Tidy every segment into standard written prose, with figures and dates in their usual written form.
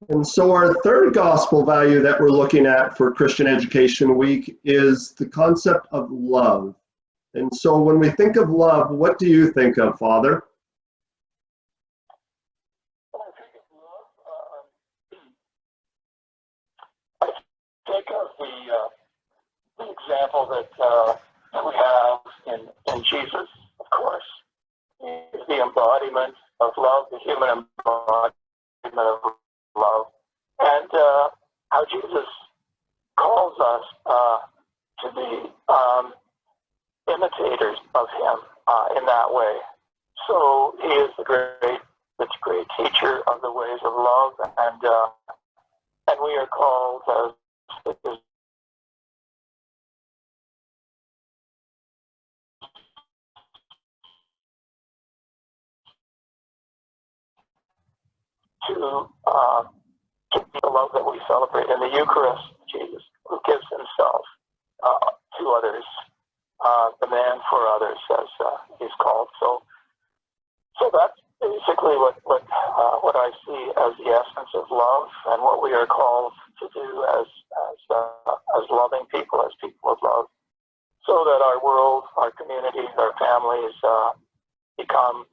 And so our third gospel value that we're looking at for Christian Education Week is the concept of love. And so when we think of love, what do you think of, Father? When I think of love, I think of the example that we have in Jesus, of course. He is the embodiment of love, the human embodiment of love, and how Jesus calls us to be imitators of him in that way. So he is the great teacher of the ways of love, and we are called as to the love that we celebrate in the Eucharist. Jesus, who gives himself to others, the man for others, as he's called. So that's basically what I see as the essence of love, and what we are called to do as loving people, as people of love, so that our world, our communities, our families become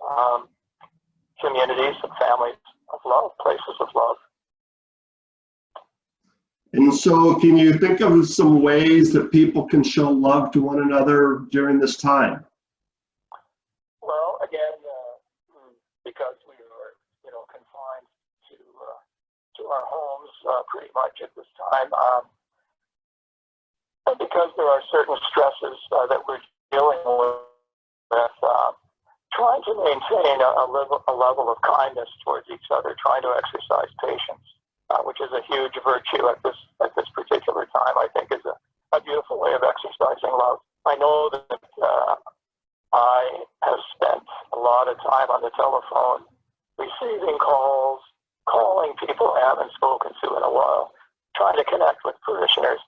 communities and families of love, places of love. And so can you think of some ways that people can show love to one another during this time? Well, again, because we are, confined to our homes pretty much at this time, and because there are certain stresses that we're dealing with, trying to maintain a level of kindness towards each other, trying to exercise patience, which is a huge virtue at this particular time, I think is a beautiful way of exercising love. I know that I have spent a lot of time on the telephone, receiving calls, calling people I haven't spoken to in a while, trying to connect with parishioners,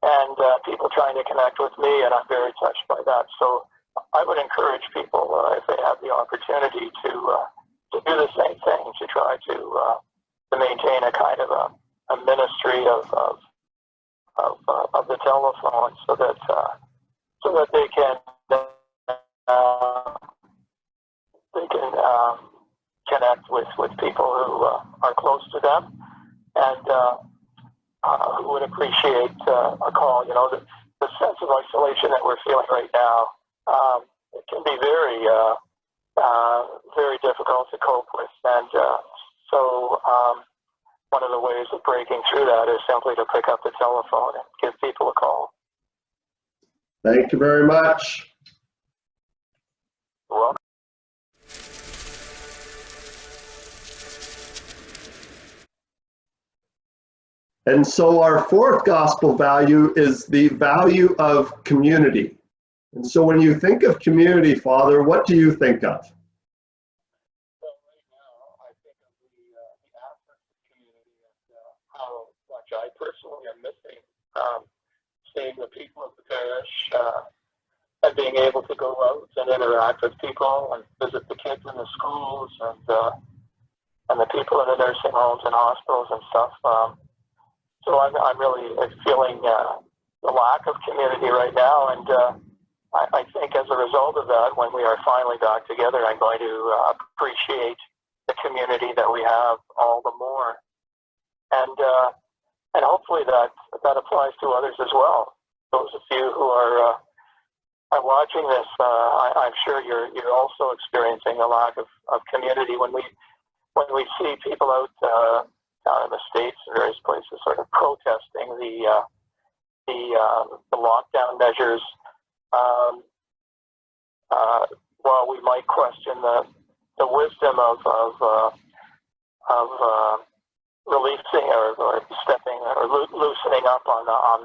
and people trying to connect with me, and I'm very touched by that. So I would encourage people, if they have the opportunity, to do the same thing, to try to maintain a kind of a ministry of the telephone, so that they can connect with people who are close to them, and who would appreciate a call. The sense of isolation that we're feeling right now, it can be very difficult to cope with, and so one of the ways of breaking through that is simply to pick up the telephone and give people a call. Thank you very much. You're welcome. And so our fourth gospel value is the value of community. And so when you think of community, Father, what do you think of? Well, right now, I think of the aspect of community and how much I personally am missing seeing the people of the parish and being able to go out and interact with people and visit the kids in the schools and the people in the nursing homes and hospitals and stuff. So I'm really feeling the lack of community right now, and I think as a result of that, when we are finally back together, I'm going to appreciate the community that we have all the more, and hopefully that applies to others as well. Those of you who are watching this, I'm sure you're also experiencing a lack of community when we see people out down in the States and various places sort of protesting the lockdown measures. While we might question the wisdom of releasing or stepping or loosening up on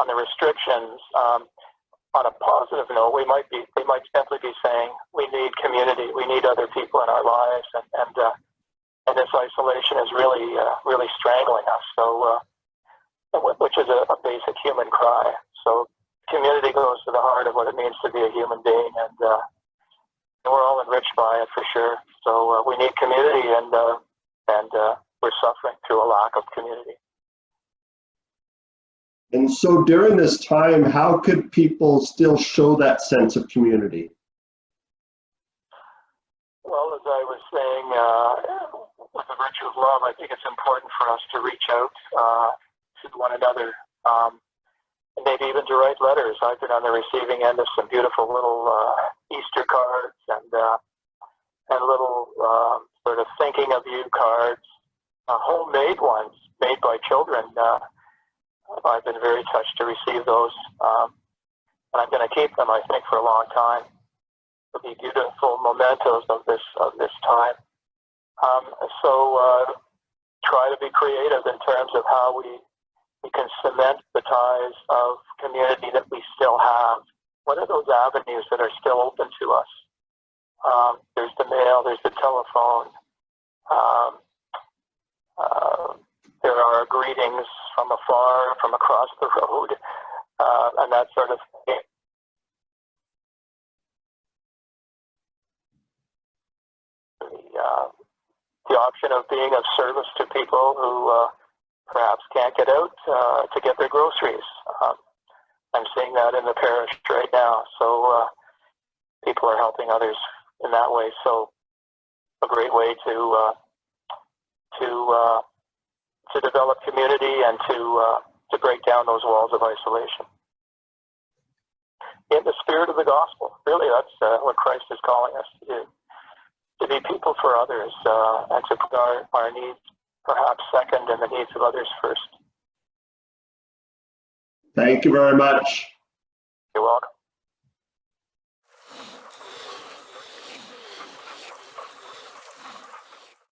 the restrictions, on a positive note, they might simply be saying we need community, we need other people in our lives, and this isolation is really strangling us. So, which is a basic human cry. So, community goes to the heart of what it means to be a human being, and we're all enriched by it for sure. So we need community, and we're suffering through a lack of community. And so during this time, how could people still show that sense of community? Well, as I was saying, with the virtue of love, I think it's important for us to reach out to one another, and maybe even to write letters. I've been on the receiving end of some beautiful little Easter cards and little sort of thinking of you cards, homemade ones made by children. I've been very touched to receive those, and I'm going to keep them, I think, for a long time. It'll be beautiful mementos of this time. So try to be creative in terms of how we can cement the ties of community that we still have. What are those avenues that are still open to us? There's the mail, there's the telephone, there are greetings from afar, from across the road, and that sort of thing. The option of being of service to people who perhaps can't get out to get their groceries. I'm seeing that in the parish right now. So people are helping others in that way. So a great way to develop community and to break down those walls of isolation. In the spirit of the gospel, really, that's what Christ is calling us to do. To be people for others, and to put our needs perhaps second and the needs of others first. Thank you very much.